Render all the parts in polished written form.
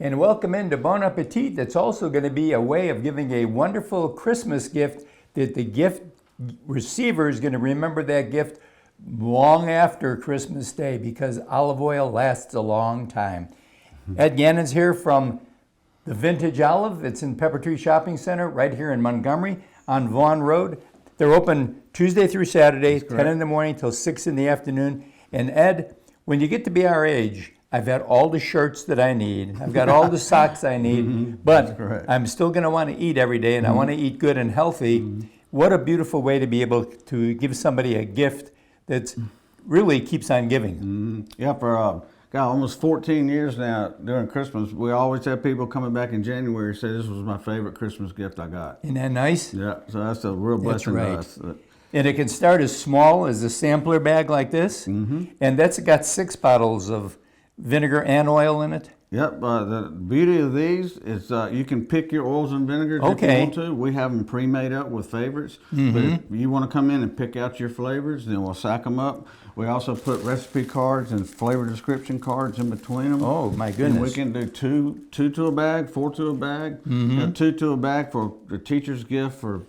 And welcome into Bon Appetit. That's also going to be a way of giving a wonderful Christmas gift that the gift receiver is going to remember that gift long after Christmas Day, because olive oil lasts a long time. Ed Gannon's here from the Vintage Olive. It's in Pepper Tree Shopping Center right here in Montgomery on Vaughan Road. They're open Tuesday through Saturday, 10 in the morning till 6 in the afternoon. And Ed, when you get to be our age, I've got all the shirts that I need. I've got all the socks I need, but I'm still going to want to eat every day, and I want to eat good and healthy. What a beautiful way to be able to give somebody a gift that really keeps on giving. Yeah, for almost 14 years now during Christmas, we always have people coming back in January say this was my favorite Christmas gift I got. Isn't that nice? Yeah, so that's a real blessing to us. And it can start as small as a sampler bag like this, and that's got 6 bottles of vinegar and oil in it. Yep. The beauty of these is you can pick your oils and vinegars if you want to. We have them pre-made up with favorites. But if you want to come in and pick out your flavors, then we'll sack them up. We also put recipe cards and flavor description cards in between them. Oh, my goodness. And we can do two to a bag, 4 to a bag. 2 to a bag for the teacher's gift for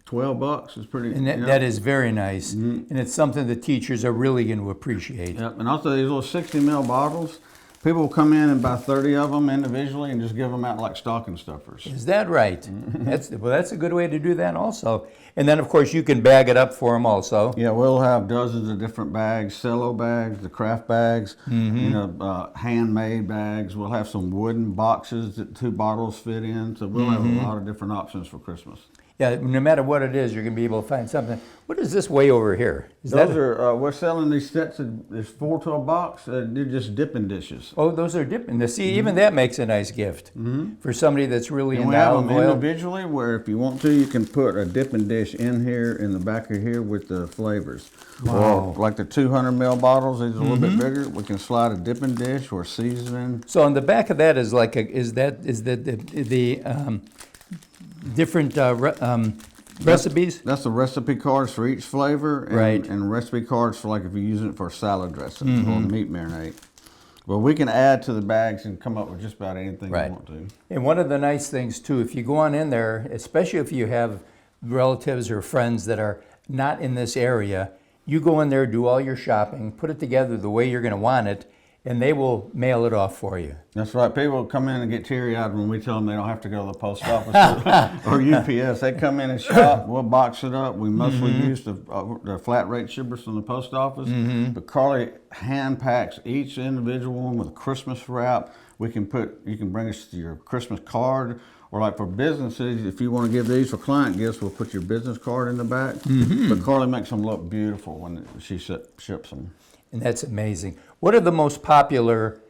$12 is pretty. And that is very nice. And it's something the teachers are really going to appreciate. Yep. And also these little 60 ml bottles. People will come in and buy 30 of them individually and just give them out like stocking stuffers. Is that right? That's a good way to do that also. And then, of course, you can bag it up for them also. Yeah, we'll have dozens of different bags, cello bags, the craft bags, handmade bags. We'll have some wooden boxes that 2 bottles fit in. So we'll have a lot of different options for Christmas. Yeah, no matter what it is, you're going to be able to find something. What is this way over here? We're selling these sets. There's 4 to a box. They're just dipping dishes. Oh, those are dipping. See, even that makes a nice gift for somebody that's really into olive oil. We have them individually, where if you want to, you can put a dipping dish in here, in the back of here with the flavors. Wow. Or like the 200 ml bottles, these are a little bit bigger. We can slide a dipping dish or seasoning. So on the back of that is like different recipes? That's the recipe cards for each flavor, and recipe cards for like if you're using it for a salad dressing or meat marinade. Well, we can add to the bags and come up with just about anything you want to. And one of the nice things too, if you go on in there, especially if you have relatives or friends that are not in this area, you go in there, do all your shopping, put it together the way you're going to want it, and they will mail it off for you. That's right. People come in and get teary-eyed when we tell them they don't have to go to the post office or UPS. They come in and shop. We'll box it up. We mostly use the flat rate shippers from the post office. But Carly hand packs each individual one with a Christmas wrap. You can bring us your Christmas card, or like for businesses, if you want to give these for client gifts, we'll put your business card in the back. But Carly makes them look beautiful when she ships them. And that's amazing. What are the most popular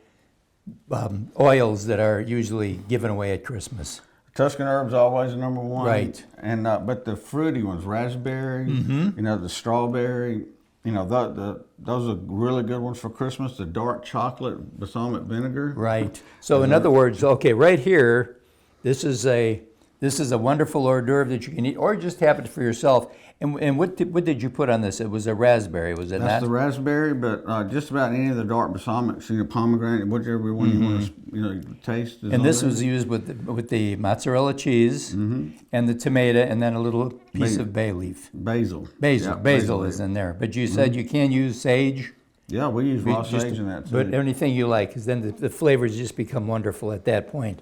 oils that are usually given away at Christmas? Tuscan herb's always number one. Right. And but the fruity ones, raspberry, the strawberry, those are really good ones for Christmas. The dark chocolate balsamic vinegar. Right. So in other words, okay, right here, this is a wonderful hors d'oeuvre that you can eat, or just have it for yourself. And what did you put on this? It was a raspberry, was it not? That's the raspberry, but just about any of the dark balsamics, pomegranate, whichever one you want to taste. And this was used with the mozzarella cheese and the tomato, and then a little piece of bay leaf. Basil. Yeah, basil is in there. But you said you can use sage. Yeah, we use raw sage in that too. But anything you like, because then the flavors just become wonderful at that point.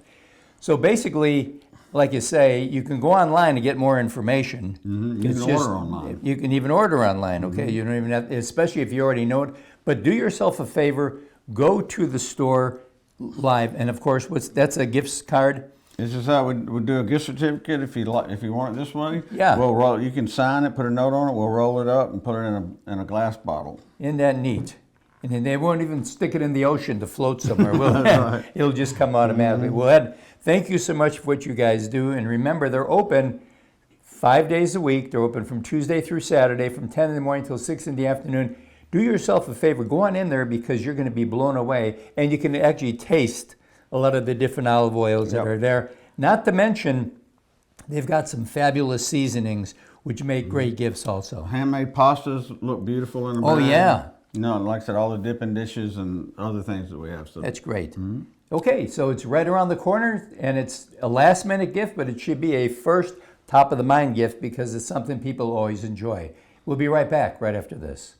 So basically, like you say, you can go online and get more information. You can order online. You can even order online, okay? You don't even have, especially if you already know it. But do yourself a favor, go to the store live. And of course, that's a gift card? It's just how we do a gift certificate if you want it this way. Yeah. You can sign it, put a note on it, we'll roll it up and put it in a glass bottle. Isn't that neat? And then they won't even stick it in the ocean to float somewhere. It'll just come automatically. Well, Ed, thank you so much for what you guys do. And remember, they're open 5 days a week. They're open from Tuesday through Saturday from 10 in the morning till 6 in the afternoon. Do yourself a favor. Go on in there because you're going to be blown away. And you can actually taste a lot of the different olive oils that are there. Not to mention, they've got some fabulous seasonings, which make great gifts also. Handmade pastas look beautiful in the bag. Oh, yeah. No, like I said, all the dipping dishes and other things that we have. So That's great. Okay, so it's right around the corner, and it's a last-minute gift, but it should be a first top-of-the-mind gift because it's something people always enjoy. We'll be right back right after this.